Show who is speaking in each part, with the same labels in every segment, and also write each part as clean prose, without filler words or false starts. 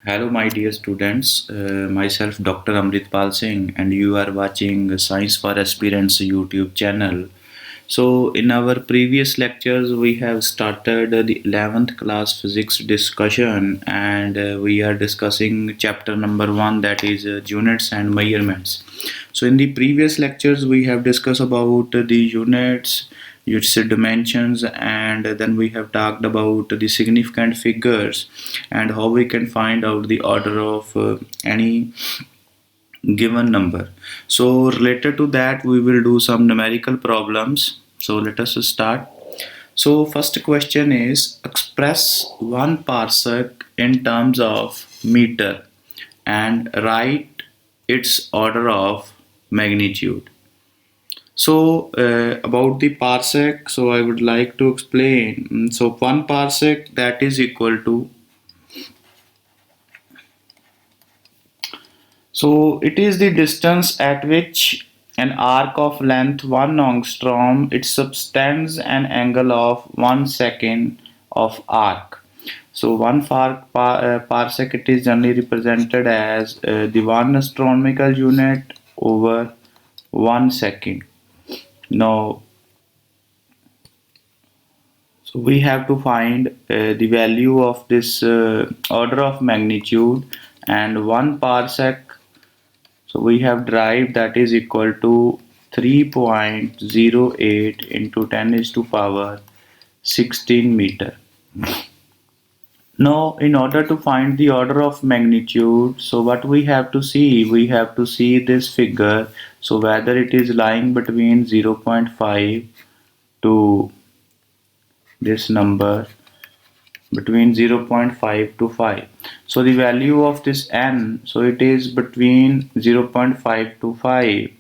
Speaker 1: Hello, my dear students. Myself, Dr. Amritpal Singh, and you are watching Science for Aspirants YouTube channel. So, in our previous lectures, we have started the 11th class physics discussion, and we are discussing chapter number 1, that is units and measurements. So, in the previous lectures, we have discussed about the units, its dimensions, and then we have talked about the significant figures and how we can find out the order of any given number. So related to that, we will do some numerical problems. So let us start. So first question is, express 1 parsec in terms of meter and write its order of magnitude. So about the parsec, so I would like to explain. So 1 parsec, that is equal to, so it is the distance at which an arc of length 1 angstrom it subtends an angle of 1 second of arc. So parsec, it is generally represented as the 1 astronomical unit over 1 second. Now, so we have to find the value of this order of magnitude, and 1 parsec, so we have derived, that is equal to 3.08 into 10 is to power 16 meter. Now, in order to find the order of magnitude, so what we have to see, we have to see this figure, so whether it is lying between 0.5 to this number, between 0.5 to 5. So the value of this n, so it is between 0.5 to 5.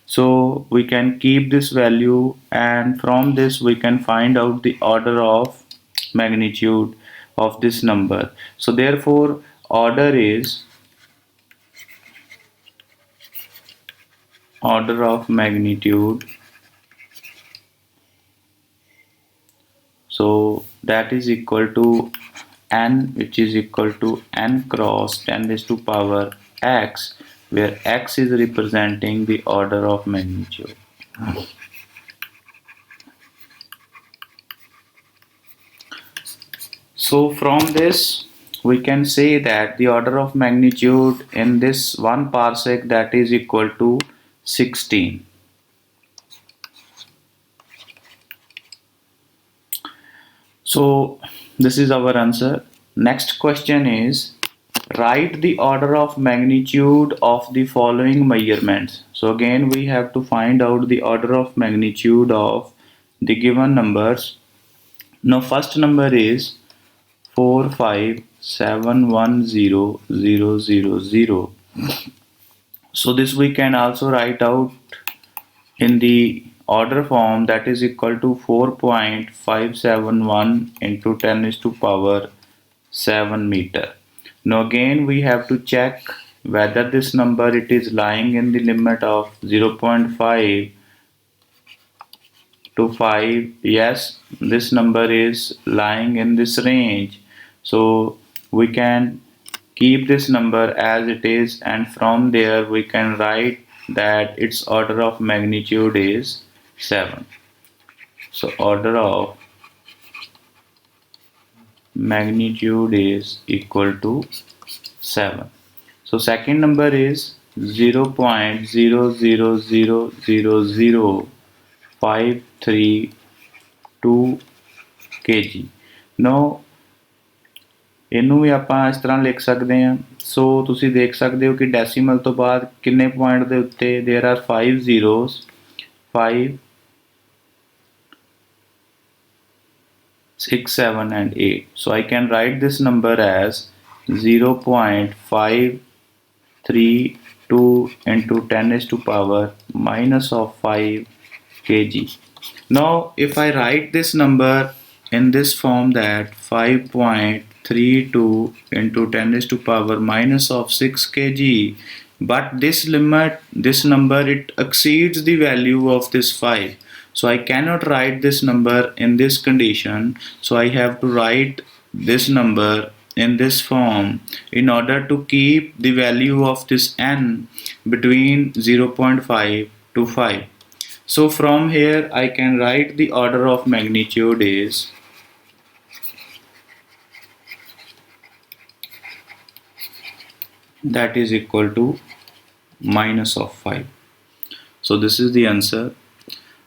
Speaker 1: So we can keep this value, and from this we can find out the order of magnitude of this number. So therefore order of magnitude, so that is equal to n, which is equal to n cross 10 raised to power x, where x is representing the order of magnitude. So from this we can say that the order of magnitude in this 1 parsec, that is equal to 16. So this is our answer. Next question is, write the order of magnitude of the following measurements. So again we have to find out the order of magnitude of the given numbers. Now first number is 45710,000. So this we can also write out in the order form, that is equal to 4.571 into 10 is to power 7 meter. Now again we have to check whether this number it is lying in the limit of 0.5 to 5. Yes, this number is lying in this range. So we can keep this number as it is, and from there we can write that its order of magnitude is 7. So order of magnitude is equal to 7. So second number is 0.00000532 kg. Now ਇਹਨੂੰ ਵੀ ਆਪਾਂ ਇਸ ਤਰ੍ਹਾਂ ਲਿਖ ਸਕਦੇ ਹਾਂ। ਸੋ ਤੁਸੀਂ ਦੇਖ ਸਕਦੇ ਹੋ ਕਿ ਡੈਸੀਮਲ ਤੋਂ ਬਾਅਦ ਕਿੰਨੇ ਪੁਆਇੰਟ ਦੇ ਉੱਤੇ there are 5 zeros, 5, 6, 7 and 8. So I can write this number as 0.532 into 10 is to power minus of 5 kg. Now if I write this number in this form, that 5.32 into 10 is to power minus of 6 kg, but this number it exceeds the value of this 5. So I cannot write this number in this condition. So I have to write this number in this form in order to keep the value of this n between 0.5 to 5. So from here I can write the order of magnitude is that is equal to minus of 5. So this is the answer.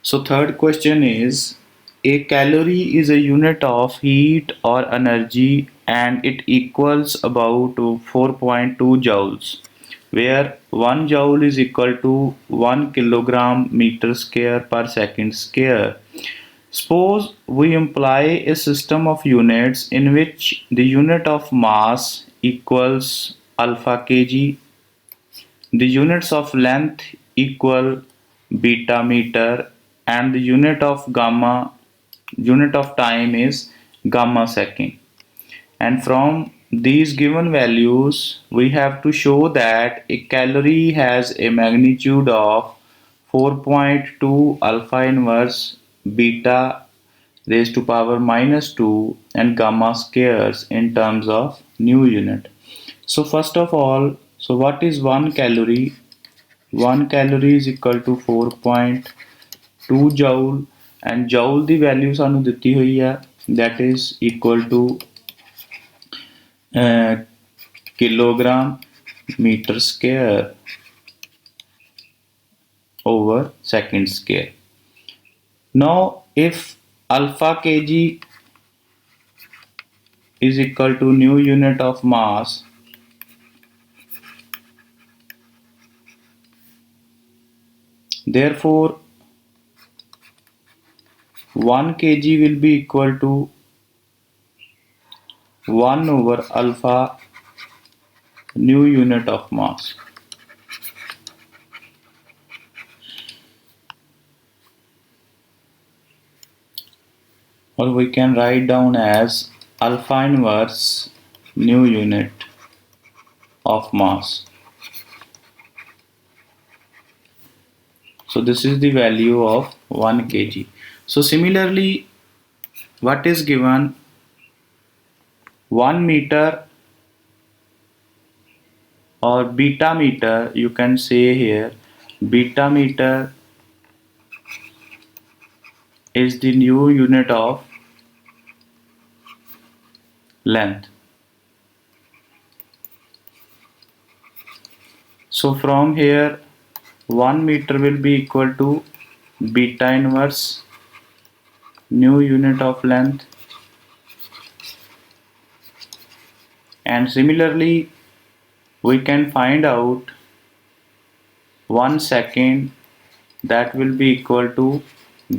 Speaker 1: So third question is, a calorie is a unit of heat or energy and it equals about 4.2 joules, where 1 joule is equal to 1 kilogram meter square per second square. Suppose we imply a system of units in which the unit of mass equals alpha kg, the units of length equal beta meter, and the unit of time is gamma second. And from these given values, we have to show that a calorie has a magnitude of 4.2 alpha inverse beta raised to power minus 2 and gamma squares in terms of new unit. So first of all, so what is 1 calorie? 1 calorie is equal to 4.2 joule, and joule the value ਸਾਨੂੰ ਦਿੱਤੀ ਹੋਈ ਹੈ, that is equal to kilogram meter square over second square. Now if alpha kg is equal to new unit of mass, therefore 1 kg will be equal to 1 over alpha new unit of mass. Or we can write down as alpha inverse new unit of mass. So this is the value of 1 kg. So similarly, what is given? 1 meter or beta meter, you can say here, beta meter is the new unit of length. So from here 1 meter will be equal to beta inverse new unit of length, and similarly we can find out 1 second, that will be equal to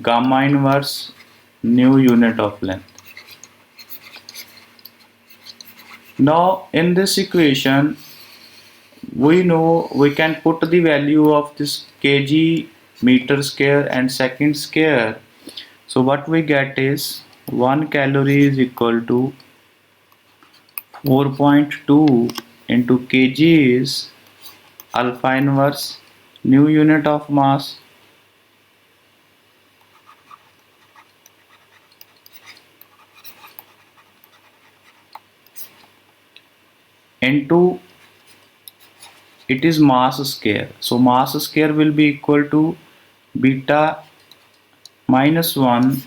Speaker 1: gamma inverse new unit of length. Now in this equation we know we can put the value of this kg, meter square and second square. So what we get is 1 calorie is equal to 4.2 into kg is alpha inverse new unit of mass into it is mass square. So mass square will be equal to beta minus 1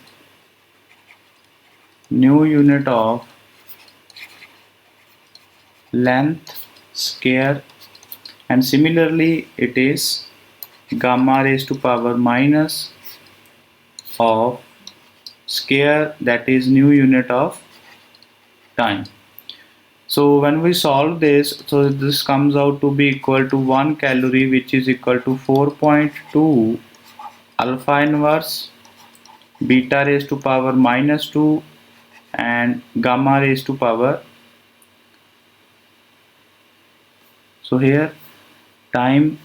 Speaker 1: new unit of length square, and similarly it is gamma raised to power minus of square, that is new unit of time. So when we solve this, so this comes out to be equal to 1 calorie, which is equal to 4.2 alpha inverse beta raised to power minus 2 and gamma raised to power. So here time,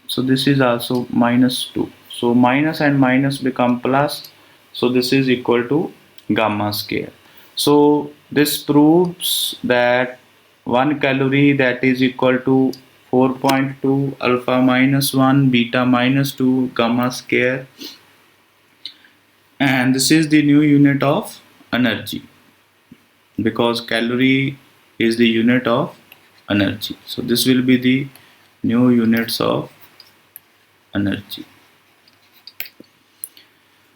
Speaker 1: so this is also minus 2. So minus and minus become plus. So this is equal to gamma square. So this proves that 1 calorie, that is equal to 4.2 alpha minus 1 beta minus 2 gamma square, and this is the new unit of energy. because calorie is the unit of energy. So this will be the new units of energy.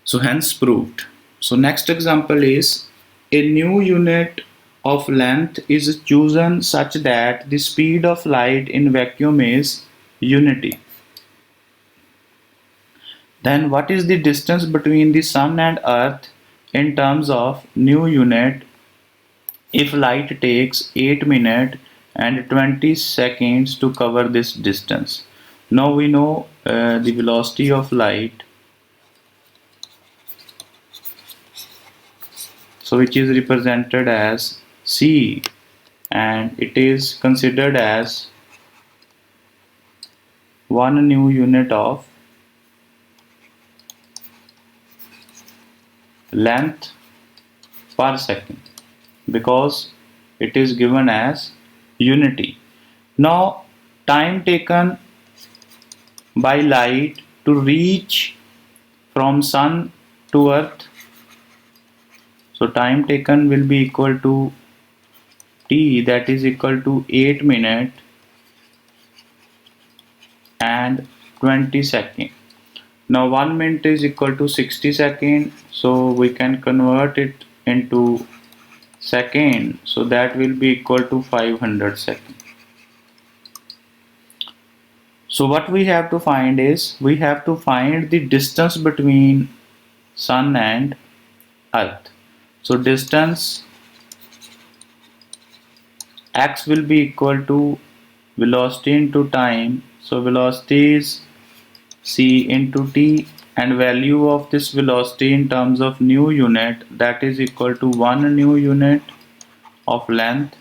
Speaker 1: So hence proved. So next example is a new unit of length is chosen such that the speed of light in vacuum is unity. Then what is the distance between the sun and earth in terms of new unit if light takes 8 minutes and 20 seconds to cover this distance? Now we know the velocity of light, so which is represented as c, and it is considered as one new unit of length per second because it is given as unity. Now time taken by light to reach from sun to earth, so time taken will be equal to t, that is equal to 8 minutes and 20 seconds. Now 1 minute is equal to 60 seconds, so we can convert it into second, so that will be equal to 500 seconds. So what we have to find is, we have to find the distance between sun and earth. So distance x will be equal to velocity into time, so velocity is c into t, and value of this velocity in terms of new unit, that is equal to 1 new unit of length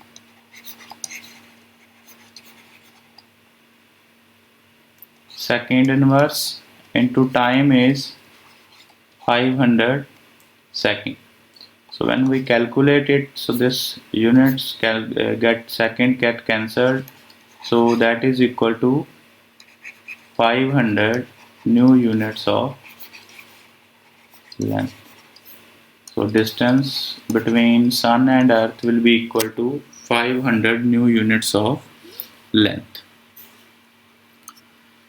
Speaker 1: second inverse into time is 500 second. So when we calculate it, so this units get second get cancelled, so that is equal to 500 new units of length. So distance between sun and earth will be equal to 500 new units of length.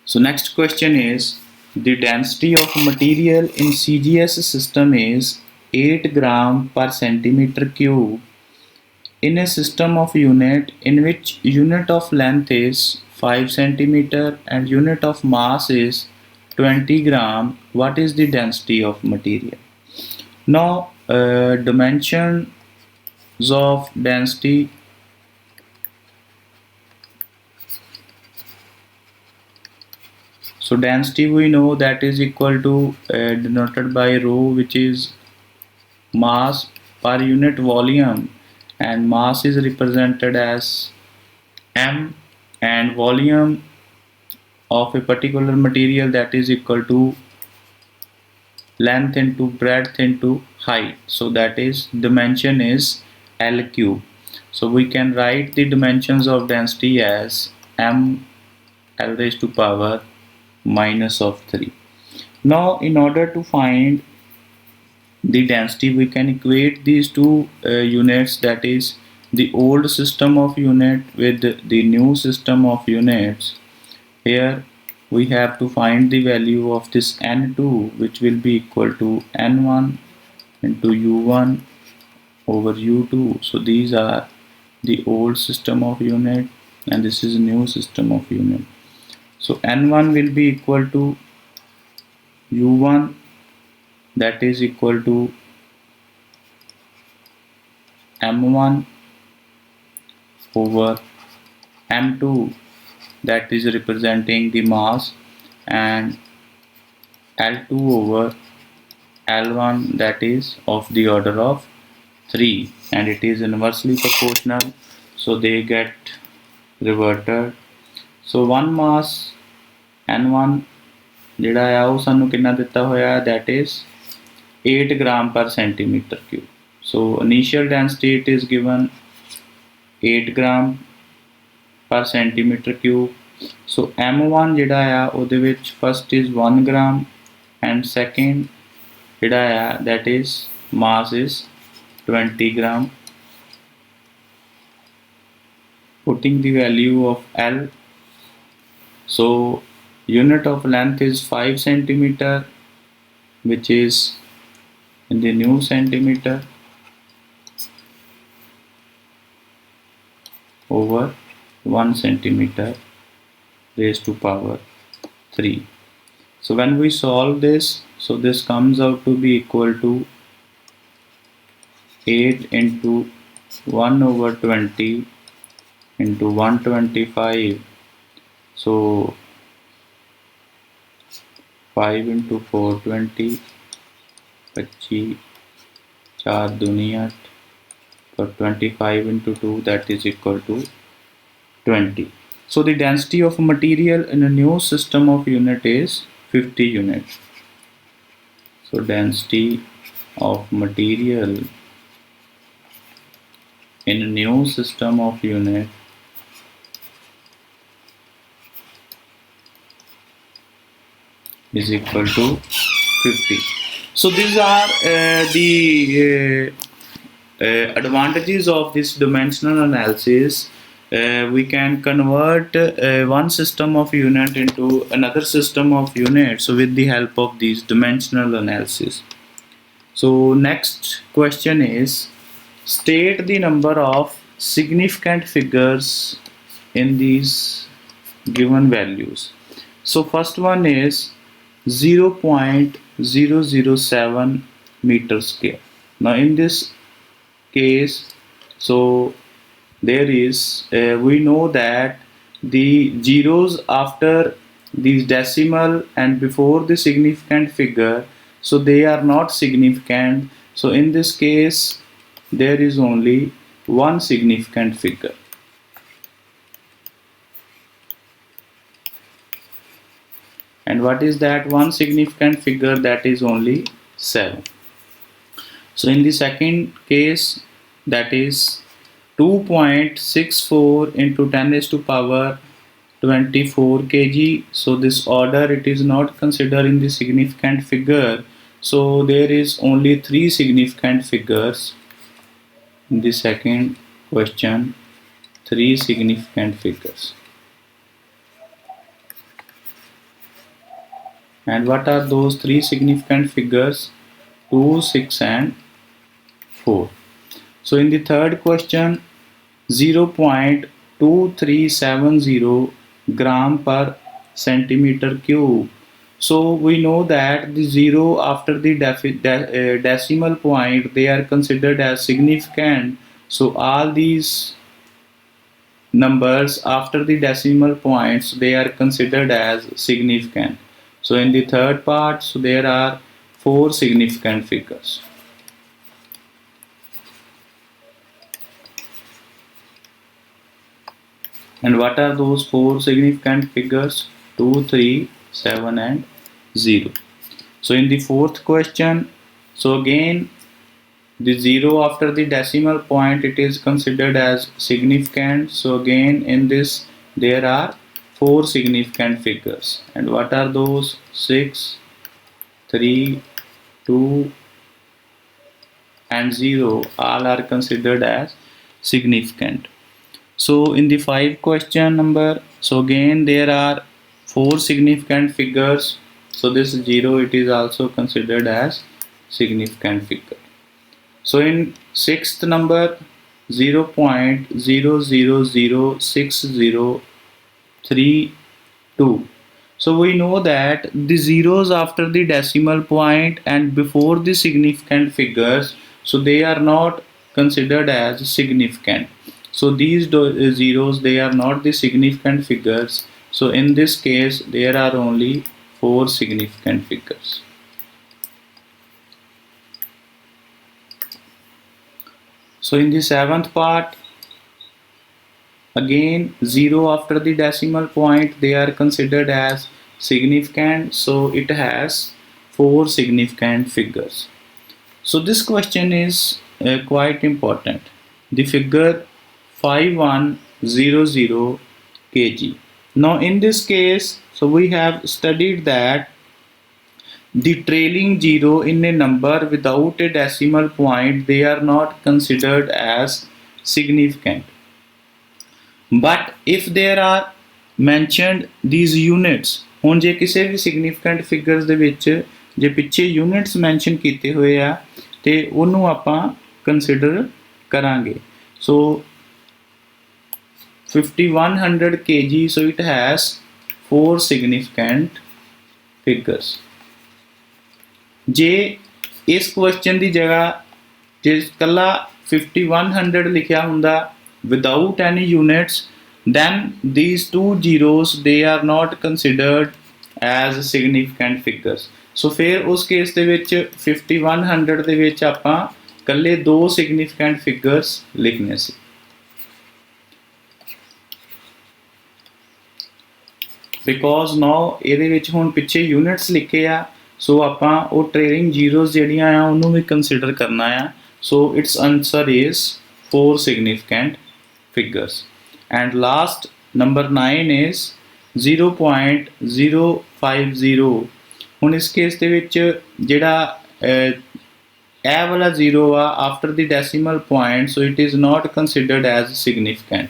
Speaker 1: So next question is, the density of material in CGS system is 8 gram per centimeter cube in a system of unit in which unit of length is 5 centimeter and unit of mass is 20 gram. What is the density of material? Now dimensions of density, so density we know that is equal to denoted by rho, which is mass per unit volume, and mass is represented as m, and volume of a particular material, that is equal to length into breadth into height, so that is dimension is L cube. So we can write the dimensions of density as m L raised to power minus of 3. Now in order to find the density, we can equate these two units, that is the old system of unit with the new system of units. Here we have to find the value of this n2, which will be equal to n1 into u1 over u2. So these are the old system of unit and this is new system of unit. So n1 will be equal to u1, that is equal to m1 over m2, that is representing the mass, and L2 over L1, that is of the order of 3, and it is inversely proportional, so they get reverted. So one mass N1 ਜਿਹੜਾ ਆ ਉਹ ਸਾਨੂੰ ਕਿੰਨਾ ਦਿੱਤਾ ਹੋਇਆ, that is 8 gram per centimeter cube. So initial density it is given 8 gram per centimeter cube. So M1 ਜਿਹੜਾ ਆ ਉਹਦੇ ਵਿੱਚ first is 1 gram and second ਜਿਹੜਾ ਆ that is mass is 20 gram putting the value of L. So unit of length is 5 centimeter, which is in the new centimeter over 1 centimeter raised to power 3. So when we solve this, so this comes out to be equal to 8 into 1 over 20 into 125. So 5 into 4 20, 25, 4 दूनी 8, for 25 into 2, that is equal to 20. So the density of material in a new system of unit is 50 units. So density of material in a new system of unit is equal to 50. So these are the advantages of this dimensional analysis. We can convert one system of unit into another system of units with the help of these dimensional analysis. So next question is, state the number of significant figures in these given values. So first one is 0.007 meter square. Now in this case, so there is we know that the zeros after the decimal and before the significant figure, so they are not significant. So in this case there is only one significant figure. And what is that one significant figure? That is only 7. So in the second case, that is 2.64 into 10 raised to power 24 kg. So this order, it is not considered in the significant figure. So there is only 3 significant figures in the second question, 3 significant figures. And what are those 3 significant figures? 2, 6 and 4. So in the third question, 0.2370 gram per centimeter cube. So we know that the zero after the decimal point, they are considered as significant. So all these numbers after the decimal points, they are considered as significant. So in the third part, so there are 4 significant figures. And what are those 4 significant figures? 2, 3, 7 and 0. So in the fourth question, so again the 0 after the decimal point, it is considered as significant. So again in this there are 4 significant figures. And what are those? 6, 3, 2 and 0, all are considered as significant. So in the 5 question number, so again there are 4 significant figures. So this 0, it is also considered as significant figure. So in 6th number, 0.006032. So we know that the zeros after the decimal point and before the significant figures, so they are not considered as significant. So these zeros, they are not the significant figures. So in this case there are only 4 significant figures. So in the 7th part, again 0 after the decimal point, they are considered as significant. So it has 4 significant figures. So this question is quite important. The figure 5100 kg. Now in this case, so we have studied that the trailing 0 in a number without a decimal point, they are not considered as significant. but if there are mentioned these units, ਹੁਣ ਜੇ ਕਿਸੇ ਵੀ significant figures ਦੇ ਵਿੱਚ ਜੇ ਪਿੱਛੇ units mention ਕੀਤੇ ਹੋਏ ਆ ਤੇ ਉਹਨੂੰ ਆਪਾਂ consider ਕਰਾਂਗੇ। so 5100 kg, so it has 4 significant figures। ਜੇ ਇਸ question ਦੀ ਜਗ੍ਹਾ ਜੇ ਕੱਲਾ 5100 ਲਿਖਿਆ ਹੁੰਦਾ without any units, then these two zeros they are not considered as significant figures। so ਫਿਰ ਉਸ ਕੇਸ ਦੇ ਵਿੱਚ 5100 ਦੇ ਵਿੱਚ ਆਪਾਂ ਕੱਲੇ 2 significant figures ਲਿਖਣੇ ਸੀ। because now ਇਹਦੇ ਵਿੱਚ ਹੁਣ ਪਿੱਛੇ units ਲਿਖੇ ਆ, so ਆਪਾਂ ਉਹ trailing zeros ਜਿਹੜੀਆਂ ਆ ਉਹਨੂੰ ਵੀ consider ਕਰਨਾ ਆ। so its answer is 4 significant figures। and last number 9 is 0.050। ਹੁਣ ਇਸ ਕੇਸ ਦੇ ਵਿੱਚ ਜਿਹੜਾ ਇਹ ਵਾਲਾ 0 ਆ after the decimal point, so it is not considered as significant,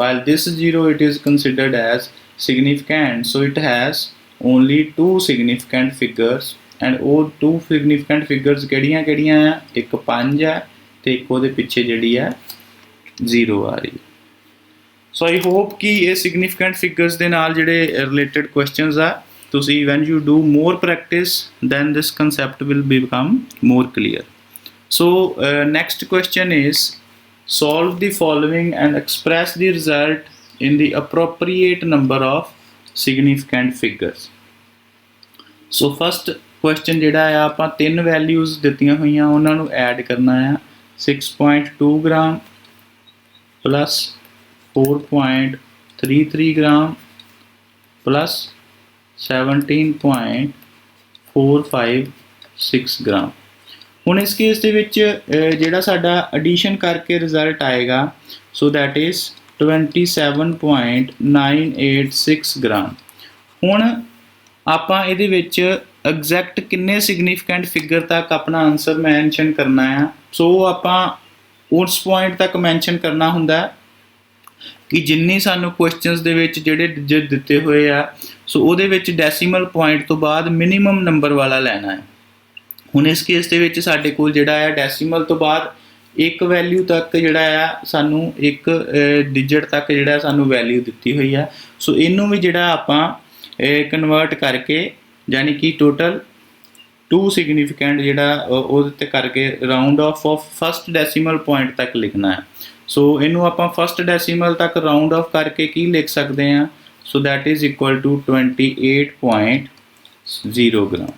Speaker 1: while this 0 it is considered as significant, so it has only 2 significant figures। and ਉਹ 2 significant figures ਕਿਹੜੀਆਂ ਆ, ਇੱਕ 5 ਆ ਤੇ ਇੱਕ ਉਹਦੇ ਪਿੱਛੇ ਜਿਹੜੀ ਆ 0 ਆ ਰਹੀ। so I hope ਕਿ ਇਹ significant figures ਦੇ ਨਾਲ ਜਿਹੜੇ related questions ਆ ਤੁਸੀਂ when you do more practice then this concept will become more clear। so next question is solve the following and express the result in the appropriate number of significant figures। so first question ਜਿਹੜਾ ਆ ਆਪਾਂ 3 values ਦਿੱਤੀਆਂ ਹੋਈਆਂ ਉਹਨਾਂ ਨੂੰ add ਕਰਨਾ ਆ। 6.2 gram plus 4.33 gram plus 17.456 gram। ਹੁਣ ਇਸ ਕੇਸ ਦੇ ਵਿੱਚ ਜਿਹੜਾ ਸਾਡਾ addition ਕਰਕੇ result ਆਏਗਾ, so that is 27.986 gram। ਹੁਣ ਆਪਾਂ ਇਹਦੇ ਵਿੱਚ ਐਗਜ਼ੈਕਟ ਕਿੰਨੇ significant figure ਤੱਕ ਆਪਣਾ ਆਨਸਰ ਮੈਂਸ਼ਨ ਕਰਨਾ ਆ। ਸੋ ਆਪਾਂ ਉਸ ਪੁਆਇੰਟ ਤੱਕ ਮੈਂਸ਼ਨ ਕਰਨਾ ਹੁੰਦਾ ਕਿ ਜਿੰਨੀ ਸਾਨੂੰ ਕੁਐਸਚਨਸ ਦੇ ਵਿੱਚ ਜਿਹੜੇ ਡਿਜਿਟ ਦਿੱਤੇ ਹੋਏ ਆ, ਸੋ ਉਹਦੇ ਵਿੱਚ ਡੈਸੀਮਲ ਪੁਆਇੰਟ ਤੋਂ ਬਾਅਦ ਮਿਨੀਮਮ ਨੰਬਰ ਵਾਲਾ ਲੈਣਾ ਹੈ। ਹੁਣ ਇਸ ਕੇਸ ਦੇ ਵਿੱਚ ਸਾਡੇ ਕੋਲ ਜਿਹੜਾ ਆ ਡੈਸੀਮਲ ਤੋਂ ਬਾਅਦ ਇੱਕ ਵੈਲਿਊ ਤੱਕ ਜਿਹੜਾ ਆ ਸਾਨੂੰ ਇੱਕ ਡਿਜਿਟ ਤੱਕ ਜਿਹੜਾ ਸਾਨੂੰ ਵੈਲਿਊ ਦਿੱਤੀ ਹੋਈ ਆ। ਸੋ ਇਹਨੂੰ ਵੀ ਜਿਹੜਾ ਆਪਾਂ ਕਨਵਰਟ ਕਰਕੇ ਯਾਨੀ ਕਿ ਟੋਟਲ 2 significant ਜਿਹੜਾ ਉਹਦੇ ਤੇ ਕਰਕੇ round off first decimal point ਤੱਕ ਲਿਖਣਾ ਹੈ। ਸੋ ਇਹਨੂੰ ਆਪਾਂ ਫਸਟ ਡੈਸੀਮਲ ਤੱਕ ਰਾਉਂਡ ਆਫ ਕਰਕੇ ਕੀ ਲਿਖ ਸਕਦੇ ਹਾਂ, so that is equal to 28.0 gram।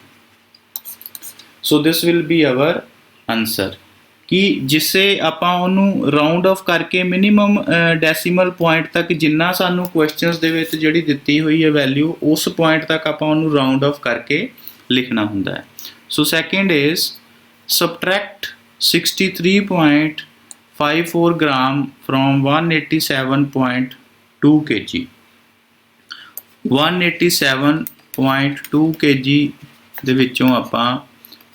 Speaker 1: So this will be our answer ਕਿ ਜਿਸੇ ਆਪਾਂ ਉਹਨੂੰ ਰਾਉਂਡ ਆਫ ਕਰਕੇ ਮਿਨੀਮਮ ਡੈਸੀਮਲ ਪੁਆਇੰਟ ਤੱਕ ਜਿੰਨਾ ਸਾਨੂੰ ਕੁਐਸਚਨਸ ਦੇ ਵਿੱਚ ਜਿਹੜੀ ਦਿੱਤੀ ਹੋਈ ਹੈ ਵੈਲਿਊ ਉਸ ਪੁਆਇੰਟ ਤੱਕ ਆਪਾਂ ਉਹਨੂੰ ਰਾਉਂਡ ਆਫ ਕਰਕੇ ਲਿਖਣਾ ਹੁੰਦਾ ਹੈ। So second is subtract 63.54 gram from 187.2 kg। 187.2 kg ਦੇ ਵਿੱਚੋਂ ਆਪਾਂ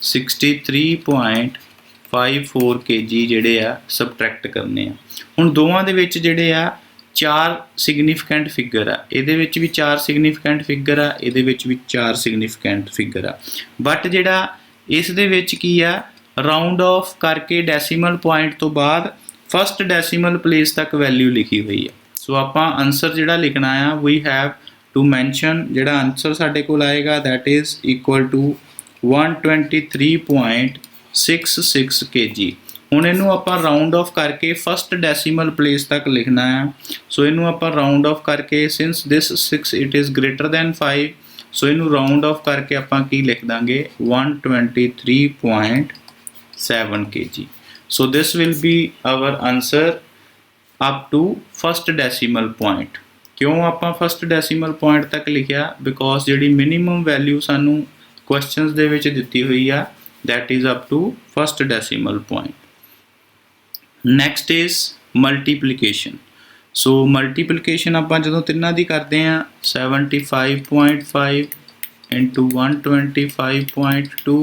Speaker 1: 63.54 kg ਜਿਹੜੇ ਆ ਸਬਟਰੈਕਟ ਕਰਨੇ ਆ। ਹੁਣ ਦੋਵਾਂ ਦੇ ਵਿੱਚ ਜਿਹੜੇ ਆ 4 significant figure ਆ, ਇਹਦੇ ਵਿੱਚ ਵੀ 4 significant figure ਆ, ਇਹਦੇ ਵਿੱਚ ਵੀ 4 significant figure ਆ। ਬਟ ਜਿਹੜਾ ਇਸ ਦੇ ਵਿੱਚ ਕੀ ਆ, ਰਾਉਂਡ ਆਫ ਕਰਕੇ ਡੈਸੀਮਲ ਪੁਆਇੰਟ ਤੋਂ ਬਾਅਦ ਫਸਟ ਡੈਸੀਮਲ ਪਲੇਸ ਤੱਕ ਵੈਲਿਊ ਲਿਖੀ ਹੋਈ ਆ। ਸੋ ਆਪਾਂ ਆਨਸਰ ਜਿਹੜਾ ਲਿਖਣਾ ਆ ਵੀ ਹੈਵ ਟੂ ਮੈਂਸ਼ਨ, ਜਿਹੜਾ ਆਨਸਰ ਸਾਡੇ ਕੋਲ ਆਏਗਾ that is equal to 123.66 kg। ਹੁਣ ਇਹਨੂੰ ਆਪਾਂ ਰਾਉਂਡ ਆਫ ਕਰਕੇ ਫਸਟ ਡੈਸੀਮਲ ਪਲੇਸ ਤੱਕ ਲਿਖਣਾ ਹੈ। ਸੋ ਇਹਨੂੰ ਆਪਾਂ ਰਾਉਂਡ ਆਫ ਕਰਕੇ since this 6 it is greater then 5, ਸੋ ਇਹਨੂੰ ਰਾਉਂਡ ਆਫ ਕਰਕੇ ਆਪਾਂ ਕੀ ਲਿਖ ਦਾਂਗੇ 123.7 kg। So this will be our answer up to first decimal point. ਕਿਉਂ ਆਪਾਂ ਫਸਟ ਡੈਸੀਮਲ ਪੁਆਇੰਟ ਤੱਕ ਲਿਖਿਆ, ਬਿਕੋਜ਼ ਜਿਹੜੀ ਮਿਨੀਮਮ ਵੈਲਿਊ ਸਾਨੂੰ ਕੁਐਸਚਨਸ ਦੇ ਵਿੱਚ ਦਿੱਤੀ ਹੋਈ ਆ that is up to first decimal point. Next is multiplication. So multiplication ਆਪਾਂ ਜਦੋਂ ਤਿੰਨਾਂ ਦੀ ਕਰਦੇ ਆ 75.5 into 125.2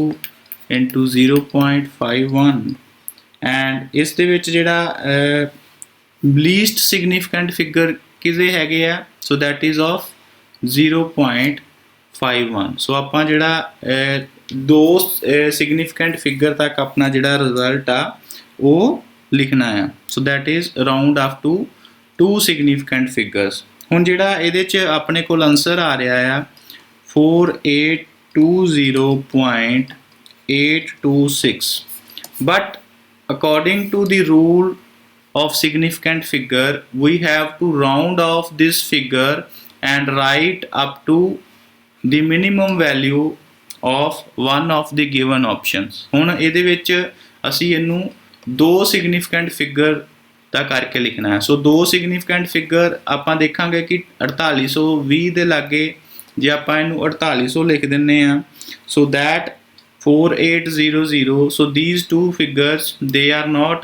Speaker 1: into 0.51 and ਇਸ ਦੇ ਵਿੱਚ ਜਿਹੜਾ least significant figure किसे हैगे आ, सो दैट इज़ ऑफ 0.51। सो आपां जिहड़ा दो सिग्निफिकेंट फिगर तक अपना जिहड़ा रिजल्ट आ वो लिखना है। So that is round up to 2 significant figures. हुण जिहड़ा इहदे च अपने कोल आंसर आ रहा है 4820.826, but according to the rule of significant figure we have to round off this figure and write up to the minimum value of one of the given options। ਹੁਣ ਇਹਦੇ ਵਿੱਚ ਅਸੀਂ ਇਹਨੂੰ ਦੋ ਸਿਗਨੀਫਿਕੈਂਟ ਫਿਗਰ ਦਾ ਕਰਕੇ ਲਿਖਣਾ ਹੈ। ਸੋ ਦੋ ਸਿਗਨੀਫਿਕੈਂਟ ਫਿਗਰ ਆਪਾਂ ਦੇਖਾਂਗੇ ਕਿ 4820 ਦੇ ਲਾਗੇ ਜੇ ਆਪਾਂ ਇਹਨੂੰ 4800 ਲਿਖ ਦਿੰਨੇ ਆ, ਸੋ that 4800, so these two figures they are not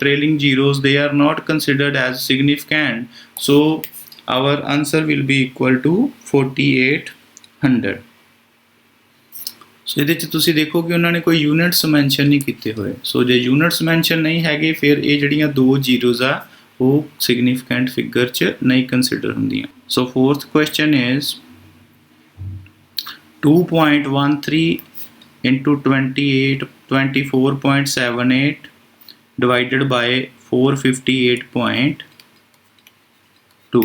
Speaker 1: trailing zeros, they are not considered as significant, so our answer will be equal to 4800। ਸੋ ਇਹਦੇ 'ਚ ਤੁਸੀਂ ਦੇਖੋ ਕਿ ਉਹਨਾਂ ਨੇ ਕੋਈ ਯੂਨਿਟਸ ਮੈਂਸ਼ਨ ਨਹੀਂ ਕੀਤੇ ਹੋਏ। ਸੋ ਜੇ ਯੂਨਿਟਸ ਮੈਂਸ਼ਨ ਨਹੀਂ ਹੈਗੇ ਫਿਰ ਇਹ ਜਿਹੜੀਆਂ ਦੋ ਜ਼ੀਰੋਜ਼ ਆ ਉਹ ਸਿਗਨੀਫਿਕੈਂਟ ਫਿਗਰ 'ਚ ਨਹੀਂ ਕੰਸੀਡਰ ਹੁੰਦੀਆਂ। ਸੋ fourth question is 2.13 into 24.78 divided by 458.2।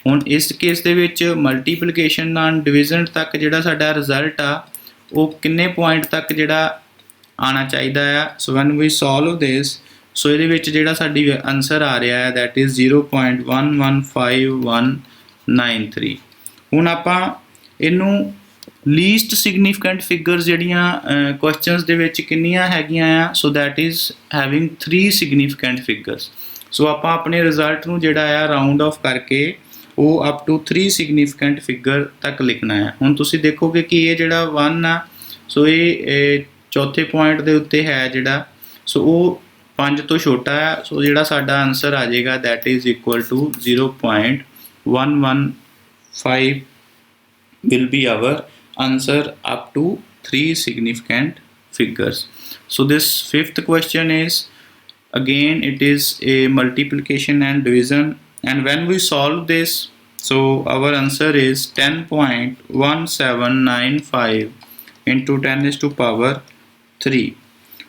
Speaker 1: ਹੁਣ ਇਸ ਕੇਸ ਦੇ ਵਿੱਚ ਮਲਟੀਪਲੀਕੇਸ਼ਨ ਨਾਲ ਡਿਵੀਜ਼ਨ ਤੱਕ ਜਿਹੜਾ ਸਾਡਾ ਰਿਜ਼ਲਟ ਆ ਉਹ ਕਿੰਨੇ ਪੁਆਇੰਟ ਤੱਕ ਜਿਹੜਾ ਆਉਣਾ ਚਾਹੀਦਾ ਆ। ਸੋ ਵੈਨ ਵੀ ਸੋਲਵ ਦਿਸ, ਸੋ ਇਹਦੇ ਵਿੱਚ ਜਿਹੜਾ ਸਾਡੀ ਆਨਸਰ ਆ ਰਿਹਾ ਹੈ ਦੈਟ ਇਜ਼ 0.115193। ਹੁਣ ਆਪਾਂ ਇਹਨੂੰ ਲੀਸਟ ਸਿਗਨੀਫਿਕੈਂਟ ਫਿਗਰਸ ਜਿਹੜੀਆਂ ਕੁਐਸਚਨਸ ਦੇ ਵਿੱਚ ਕਿੰਨੀਆਂ ਹੈਗੀਆਂ ਆ, so that is having 3 significant figures. So ਆਪਾਂ ਆਪਣੇ ਰਿਜ਼ਲਟ ਨੂੰ ਜਿਹੜਾ ਆ ਰਾਊਂਡ ਆਫ ਕਰਕੇ ਉਹ ਅਪ ਟੂ 3 ਸਿਗਨੀਫਿਕੈਂਟ ਫਿਗਰ ਤੱਕ ਲਿਖਣਾ ਹੈ। ਹੁਣ ਤੁਸੀਂ ਦੇਖੋਗੇ ਕਿ ਇਹ ਜਿਹੜਾ 1 ਆ, ਸੋ ਇਹ ਚੌਥੇ ਪੁਆਇੰਟ ਦੇ ਉੱਤੇ ਹੈ ਜਿਹੜਾ, ਸੋ ਉਹ 5 ਤੋਂ ਛੋਟਾ ਹੈ। ਸੋ ਜਿਹੜਾ ਸਾਡਾ ਆਨਸਰ ਆ ਜਾਏਗਾ that is equal to 0.115 will be our answer up to 3 significant figures। So this fifth question is again it is a multiplication and division, and when we solve this, so our answer is 10.1795 into 10 is to power 3।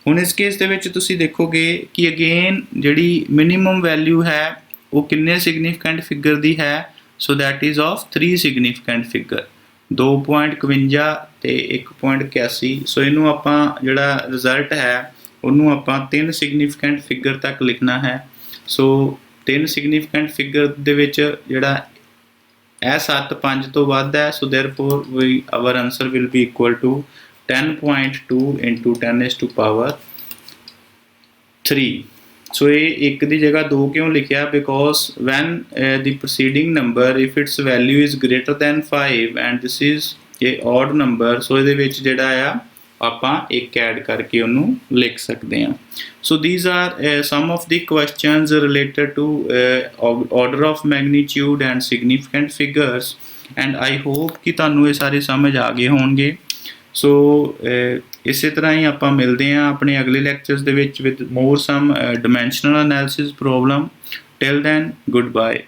Speaker 1: ਹੁਣ ਇਸ case ਦੇ ਵਿੱਚ ਤੁਸੀਂ ਦੇਖੋਗੇ ਕਿ again ਜਿਹੜੀ minimum value ਹੈ ਉਹ ਕਿੰਨੇ ਸਿਗਨੀਫਿਕੈਂਟ ਫਿਗਰ ਦੀ ਹੈ, ਸੋ that is of 3 significant figure 2.51 ਤੇ 1.81। ਸੋ ਇਹਨੂੰ ਆਪਾਂ ਜਿਹੜਾ ਰਿਜ਼ਲਟ ਹੈ ਉਹਨੂੰ ਆਪਾਂ 3 ਸਿਗਨੀਫਿਕੈਂਟ ਫਿਗਰ ਤੱਕ ਲਿਖਣਾ ਹੈ। ਸੋ 3 ਸਿਗਨੀਫਿਕੈਂਟ ਫਿਗਰ ਦੇ ਵਿੱਚ ਜਿਹੜਾ ਇਹ 7 5 ਤੋਂ ਵੱਧ ਹੈ, so therefore we our answer will be equal to 10.2 into 10 is to power 3। So ਇਹ 1 ਦੀ ਜਗ੍ਹਾ 2 ਕਿਉਂ ਲਿਖਿਆ, because when the preceding number if its value is greater than 5 and this is a odd number, ਸੋ ਇਹਦੇ ਵਿੱਚ ਜਿਹੜਾ ਆ ਆਪਾਂ 1 ਐਡ ਕਰਕੇ ਉਹਨੂੰ ਲਿਖ ਸਕਦੇ ਹਾਂ। ਸੋ these are some of the questions related to order of magnitude and significant figures, and I hope ਕਿ ਤੁਹਾਨੂੰ ਇਹ ਸਾਰੇ ਸਮਝ ਆ ਗਏ ਹੋਣਗੇ। ਸੋ ਇਸੇ ਤਰ੍ਹਾਂ ਹੀ ਆਪਾਂ ਮਿਲਦੇ ਹਾਂ ਆਪਣੇ ਅਗਲੇ ਲੈਕਚਰਸ ਦੇ ਵਿੱਚ with more some dimensional analysis problem. Till then good bye.